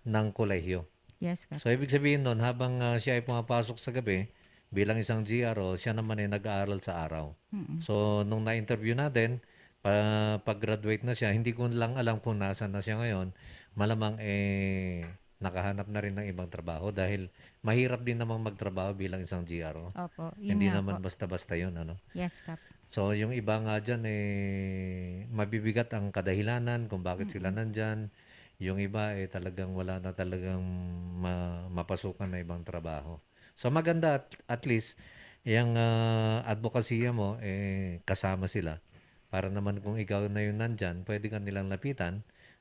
Speaker 8: ng kolehiyo.
Speaker 11: Yes, Kap.
Speaker 8: So, ibig sabihin nun, habang siya ay pumapasok sa gabi, bilang isang GRO, siya naman ay nag-aaral sa araw. So, nung na-interview natin, pag-graduate na siya, hindi ko lang alam kung nasaan na siya ngayon, malamang nakahanap na rin ng ibang trabaho dahil mahirap din namang magtrabaho bilang isang GRO.
Speaker 11: Opo.
Speaker 8: Hindi naman basta-basta yun,
Speaker 11: Yes, Kap.
Speaker 8: So, yung iba nga dyan, mabibigat ang kadahilanan kung bakit sila nandyan. Yung iba, talagang wala na talagang mapasukan na ibang trabaho. So, maganda at least, yung advokasya mo, kasama sila. Para naman kung ikaw na yun nandyan, pwede ka nilang lapitan.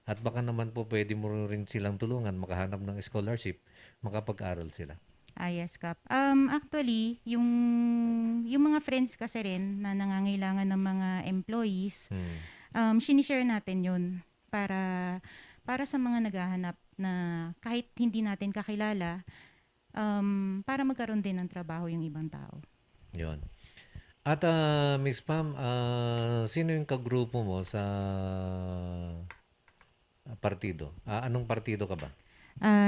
Speaker 8: At baka naman po pwede mo rin silang tulungan, makahanap ng scholarship, makapag-aral sila.
Speaker 11: Yes, Kap. Actually, yung mga friends kasi rin na nangangailangan ng mga employees, sinishare natin yun para sa mga naghahanap na kahit hindi natin kakilala, para magkaroon din ng trabaho yung ibang tao.
Speaker 8: Yun. At Miss Pam, sino yung kagrupo mo sa partido? Anong partido ka ba?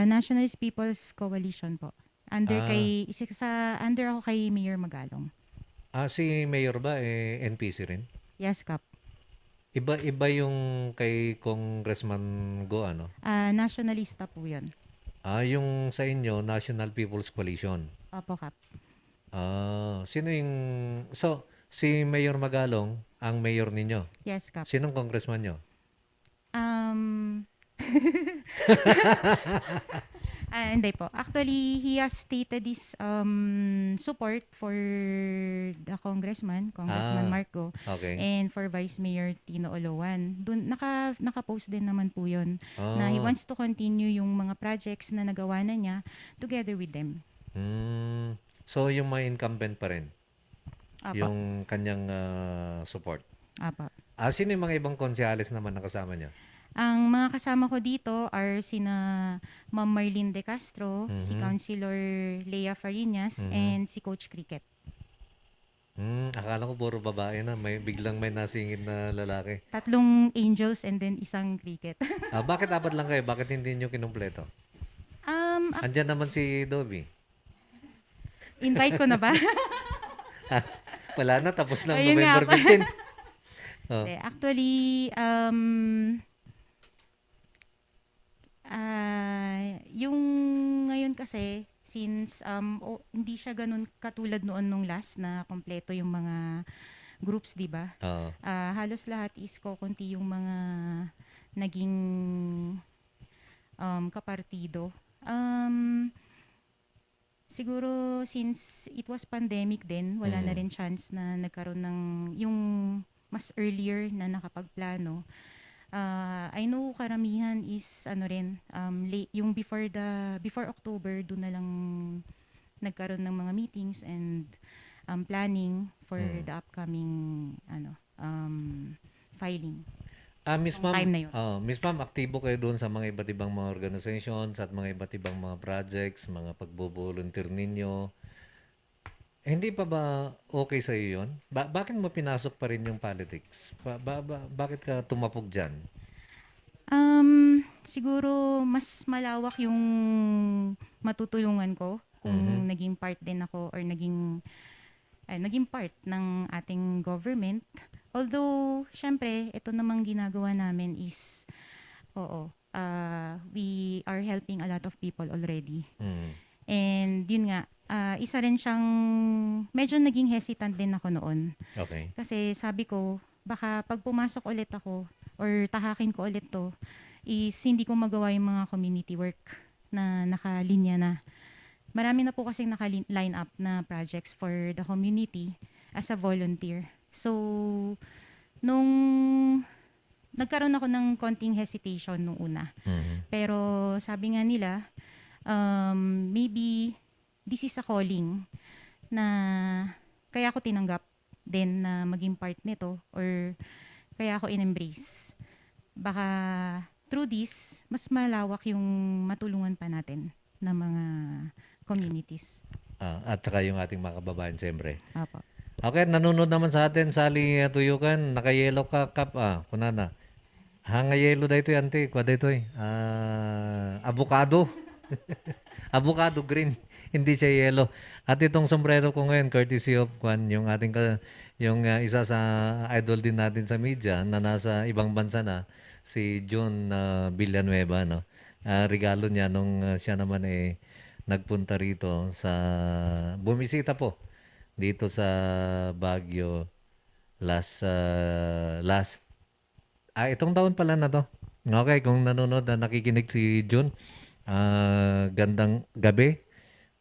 Speaker 11: Nationalist People's Coalition po. Under
Speaker 8: Ah.
Speaker 11: under ako kay Mayor Magalong.
Speaker 8: Si Mayor ba NPC rin?
Speaker 11: Yes, Kap.
Speaker 8: Iba yung kay Congressman Go ano?
Speaker 11: Nationalista po 'yun.
Speaker 8: Yung sa inyo National People's Coalition.
Speaker 11: Opo, Kap.
Speaker 8: Sino yung si Mayor Magalong ang mayor ninyo?
Speaker 11: Yes, Kap.
Speaker 8: Sinong congressman nyo?
Speaker 11: Um, Hindi po. Actually, he has stated his support for the Congressman
Speaker 8: Ah.
Speaker 11: Marco,
Speaker 8: Okay.
Speaker 11: and for Vice Mayor Tino Olowan. Dun, naka-post din naman po yun na he wants to continue yung mga projects na nagawa na niya together with them.
Speaker 8: So, yung mga incumbent pa rin?
Speaker 11: Apa.
Speaker 8: Yung kanyang support?
Speaker 11: Apa.
Speaker 8: Sino yung mga ibang konsyales naman na kasama niya?
Speaker 11: Ang mga kasama ko dito are sina Ma'am Marlene De Castro, si Councilor Lea Farinas, and si Coach Cricket.
Speaker 8: Akala ko puro babae na. Biglang may nasingit na lalaki.
Speaker 11: 3 angels and then isang cricket.
Speaker 8: Bakit apat lang kayo? Bakit hindi nyo kinumpleto? Andyan naman si Dobby.
Speaker 11: Invite ko na ba?
Speaker 8: Wala na, tapos na
Speaker 11: Ayun nga
Speaker 8: November
Speaker 11: pa.
Speaker 8: 15.
Speaker 11: Actually, yung ngayon kasi, since hindi siya ganun katulad noon nung last na kompleto yung mga groups, di ba?
Speaker 8: Oo.
Speaker 11: Halos lahat is kokonti yung mga naging kapartido. Siguro since it was pandemic din, wala na rin chance na nagkaroon ng yung mas earlier na nakapagplano. I know karamihan is yung before October doon na lang nagkaroon ng mga meetings and planning for the upcoming filing.
Speaker 8: Miss
Speaker 11: Yung
Speaker 8: Ma'am,
Speaker 11: time na yun.
Speaker 8: Miss Ma'am, aktibo kayo doon sa mga iba't ibang mga organizations at mga iba't ibang mga projects, mga pagbo-volunteer ninyo. Hindi pa ba okay sa iyo yun? Bakit mo pinasok pa rin yung politics? Bakit ka tumapog dyan?
Speaker 11: Siguro mas malawak yung matutulungan ko kung naging part din ako or naging part ng ating government. Although, syempre, ito namang ginagawa namin is, we are helping a lot of people already. And yun nga, isa rin siyang, medyo naging hesitant din ako noon.
Speaker 8: Okay.
Speaker 11: Kasi sabi ko, baka pag pumasok ulit ako or tahakin ko ulit to, is hindi ko magawa yung mga community work na nakalinya na. Marami na po kasing naka-line up na projects for the community as a volunteer. So, nung nagkaroon ako ng konting hesitation nung una. Pero sabi nga nila, maybe this is a calling na kaya ako tinanggap din na maging part nito or kaya ako in-embrace. Baka through this, mas malawak yung matulungan pa natin na mga communities.
Speaker 8: At saka yung ating mga kababayan, siyempre.
Speaker 11: Apo.
Speaker 8: Okay, nanonood naman sa atin, Sally Tuyukan, naka-yellow ka, Kap, kunana. Hanga-yellow da ito, ante, kwa da ito avocado. Avocado green, hindi siya yellow. At itong sombrero ko ngayon, courtesy of Kwan, yung ating, yung isa sa idol din natin sa media, na nasa ibang bansa na, si John Villanueva, no? Regalo niya nung siya naman nagpunta rito bumisita po dito sa Baguio itong taon pala na to. Okay, kung nanonood na nakikinig si June, gandang gabi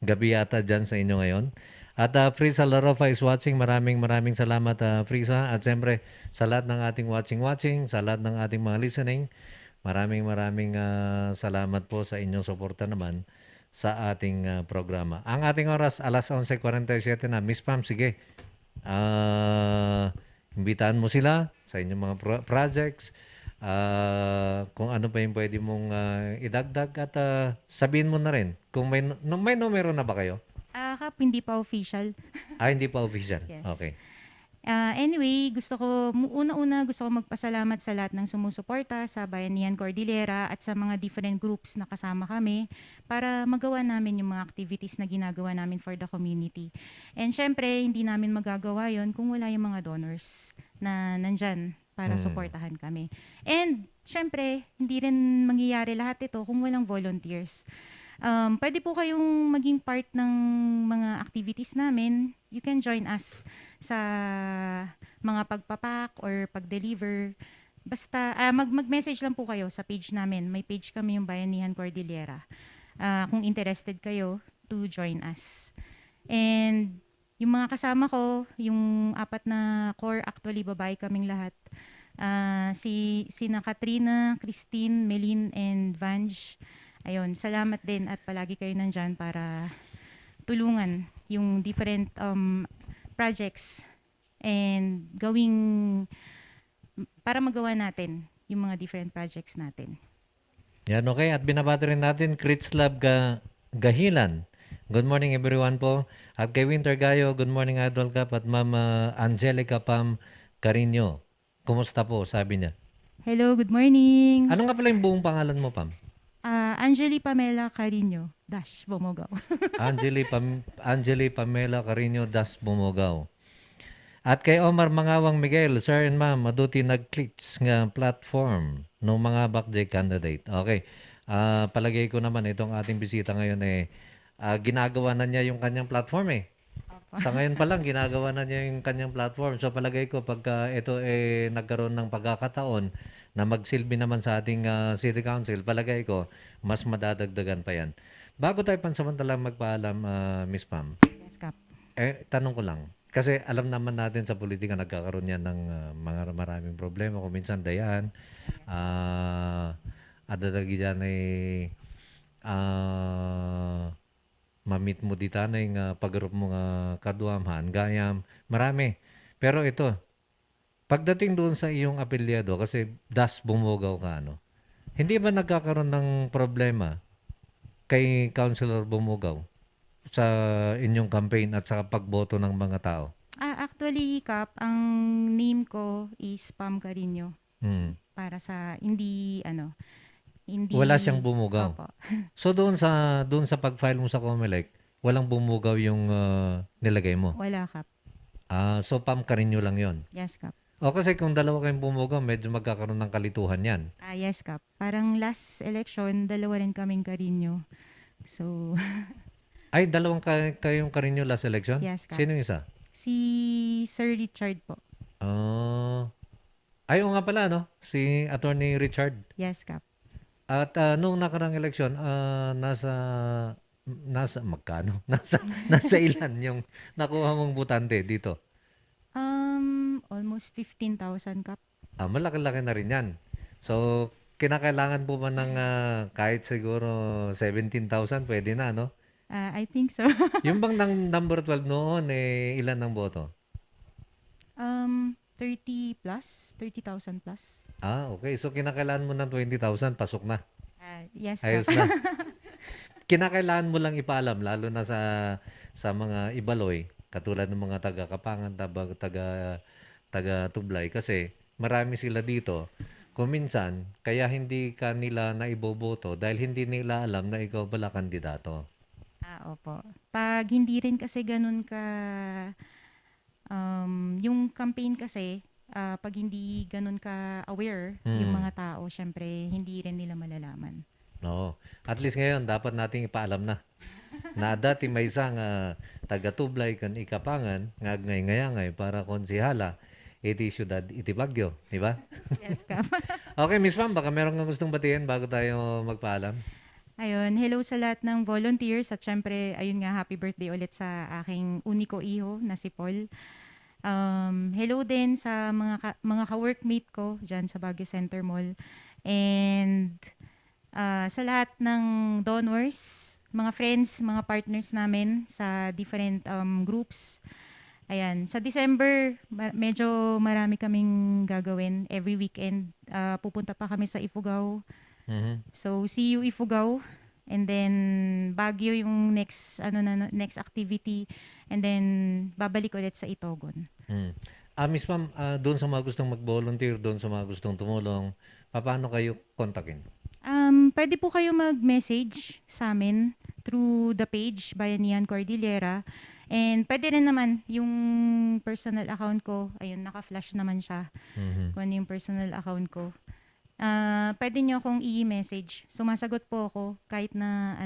Speaker 8: yata dyan sa inyo ngayon. At Frisa Larofa is watching. Maraming salamat, Frisa. At siyempre, sa lahat ng ating watching, sa lahat ng ating mga listening, maraming salamat po sa inyong suporta naman sa ating programa. Ang ating oras, alas 11:47 na. Miss Pam, sige. Imbitahan mo sila sa inyong mga projects. Kung ano pa yung pwede mong idagdag at sabihin mo na rin. Kung may numero na ba kayo?
Speaker 11: Kap, hindi pa official.
Speaker 8: Hindi pa official.
Speaker 11: Yes.
Speaker 8: Okay.
Speaker 11: Anyway, una-una gusto ko magpasalamat sa lahat ng sumusuporta sa Bayanihan Cordillera at sa mga different groups na kasama kami para magawa namin yung mga activities na ginagawa namin for the community. And syempre, hindi namin magagawa yon kung wala yung mga donors na nandyan para suportahan kami. And syempre, hindi rin mangyayari lahat ito kung walang volunteers. Pwede po kayong maging part ng mga activities namin. You can join us sa mga pagpapak or pag-deliver. Basta mag-message lang po kayo sa page namin. May page kami yung Bayanihan Cordillera. Kung interested kayo to join us. And yung mga kasama ko, yung 4 na core, actually babae kaming lahat. Sina Katrina, Christine, Melin, and Vange. Ayun, salamat din at palagi kayo nandyan para tulungan yung different projects and para magawa natin yung mga different projects natin.
Speaker 8: Yan, okay. At binabati rin natin Crits Lab Gahilan. Good morning everyone po. At kay Winter Gayo, good morning Idol Cup. At Ma'am Angelica Pam Carino. Kumusta po, sabi niya.
Speaker 11: Hello, good morning.
Speaker 8: Ano nga pala yung buong pangalan mo, Pam?
Speaker 11: Angeli Pamela Carino, Bumugaw.
Speaker 8: Angeli Pamela Carino, Bumugaw. At kay Omar Mangawang Miguel, Sir and Ma'am, maduti nag-clicks nga platform ng mga backjay candidate. Okay. Palagay ko naman itong ating bisita ngayon ginagawa na niya yung kanyang platform eh. Sa ngayon pa lang, ginagawa na niya yung kanyang platform. So palagay ko pagka ito nagkaroon ng pagkakataon na magsilbi naman sa ating City Council, palagay ko mas madadagdagan pa yan. Bago tayo pansamantalang magpaalam, Miss Pam.
Speaker 11: Yes, Kap.
Speaker 8: Tanong ko lang. Kasi alam naman natin sa politika nagkakaroon yan ng mga maraming problema. Kung minsan dayan, adadagi dyan mamit mo dita na yung pagrup mo nga kaduamhan, gayam, marami. Pero ito, pagdating doon sa iyong apelyado, kasi bumugaw ka, hindi ba nagkakaroon ng problema kay Councilor Bumugaw sa inyong campaign at sa pagboto ng mga tao?
Speaker 11: Actually, Kap, ang name ko is Pam Carino. Para sa hindi.
Speaker 8: Wala siyang bumugaw.
Speaker 11: Opo.
Speaker 8: So doon sa pag-file mo sa COMELEC, walang bumugaw yung nilagay mo?
Speaker 11: Wala, Kap.
Speaker 8: So Pam Carino lang yon.
Speaker 11: Yes, Kap.
Speaker 8: O kasi kung dalawa kayong bumugaw, medyo magkakaroon ng kalituhan yan.
Speaker 11: Yes, Kap. Parang last election, 2 rin kaming Carino. So,
Speaker 8: Ay, dalawang kayong Carino last election?
Speaker 11: Yes, Kap.
Speaker 8: Sino yung isa?
Speaker 11: si Sir Richard po.
Speaker 8: Ay, nga pala, si Attorney Richard.
Speaker 11: Yes, Kap.
Speaker 8: At nung nakarang eleksyon, nasa magkano? Nasa ilan yung nakuha mong butante dito?
Speaker 11: Almost 15,000, Kap.
Speaker 8: Malaki-laki na rin yan. So, kinakailangan po ba ng kahit siguro 17,000, pwede na, no?
Speaker 11: I think so.
Speaker 8: Yung bang number 12 noon, ilan ng boto?
Speaker 11: 30,000 plus.
Speaker 8: Okay. So, kinakailangan mo ng 20,000, pasok na.
Speaker 11: Yes,
Speaker 8: Ayos
Speaker 11: Kap.
Speaker 8: na. Kinakailangan mo lang ipaalam, lalo na sa mga ibaloy, katulad ng mga taga-Kapangan, taga-Tublay, kasi marami sila dito. Kung minsan, kaya hindi ka nila naiboboto dahil hindi nila alam na ikaw pala kandidato.
Speaker 11: Opo. Pag hindi rin kasi ganun yung campaign kasi, pag hindi ganun ka aware yung mga tao, syempre hindi rin nila malalaman.
Speaker 8: No. At least ngayon, dapat nating ipaalam na. Na dati may isang taga-Tublay kan Ikapangan, ngagngay-ngayangay para konsihala, iti syudad, iti Baguio. Di ba?
Speaker 11: Yes, Kap.
Speaker 8: Okay, Miss Pam, baka meron kang gustong batiin bago tayo magpaalam.
Speaker 11: Ayun, hello sa lahat ng volunteers at syempre, ayun nga, happy birthday ulit sa aking uniko iho na si Paul. Hello din sa mga ka-workmate ko dyan sa Baguio Center Mall. And sa lahat ng donors, mga friends, mga partners namin sa different groups. Ayan, sa December, medyo marami kaming gagawin every weekend. Pupunta pa kami sa Ifugao. So, see you Ifugao. And then Baguio yung next next activity, and then babalik ulit sa Itogon.
Speaker 8: Miss Ma'am, doon sa mga gustong mag-volunteer, doon sa mga gustong tumulong, paano kayo kontakin?
Speaker 11: Pwede po kayo mag-message sa amin through the page Bayanihan Cordillera. And pwede rin naman yung personal account ko. Ayun, naka-flash naman siya. Kung ano yung personal account ko. Pwede nyo akong i-message. Sumasagot po ako kahit na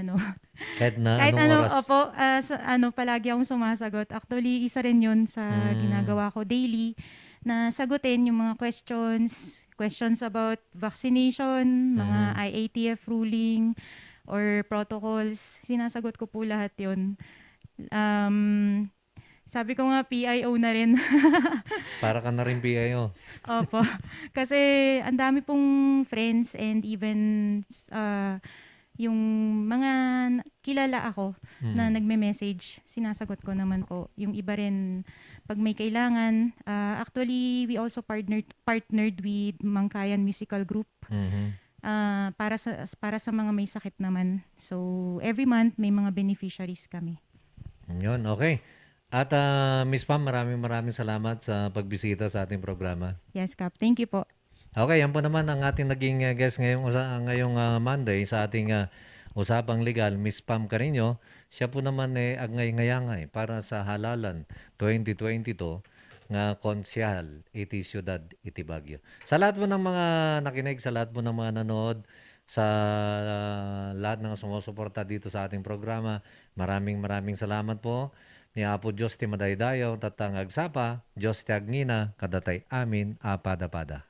Speaker 8: Kahit na
Speaker 11: kahit
Speaker 8: anong oras?
Speaker 11: opo, palagi akong sumasagot. Actually, isa rin yun sa ginagawa ko daily, na sagutin yung mga questions about vaccination, mga IATF ruling, or protocols. Sinasagot ko po lahat yun. Sabi ko nga, PIO na rin.
Speaker 8: Para ka na rin PIO.
Speaker 11: Opo. Kasi ang dami pong friends and even yung mga kilala ako na nagme-message, sinasagot ko naman po. Yung iba rin, pag may kailangan, actually, we also partnered with Mangkayan Musical Group para sa mga may sakit naman. So, every month, may mga beneficiaries kami.
Speaker 8: Yun, okay. At Miss Pam, maraming salamat sa pagbisita sa ating programa.
Speaker 11: Yes, Kap. Thank you po.
Speaker 8: Okay, yan po naman ang ating naging guest ngayong Monday sa ating Usapang Legal, Miss Pam Carino. Siya po naman agngay-ngayangay para sa Halalan 2022 nga konsyahal iti Siyudad iti Baguio. Sa lahat po ng mga nakinig, sa lahat po ng mga nanood, sa lahat ng sumusuporta dito sa ating programa, maraming salamat po. Ni Apo Diyos ti madaydayaw tatang agsapa, Diyos ti agnina, kadatay amin, apada-pada.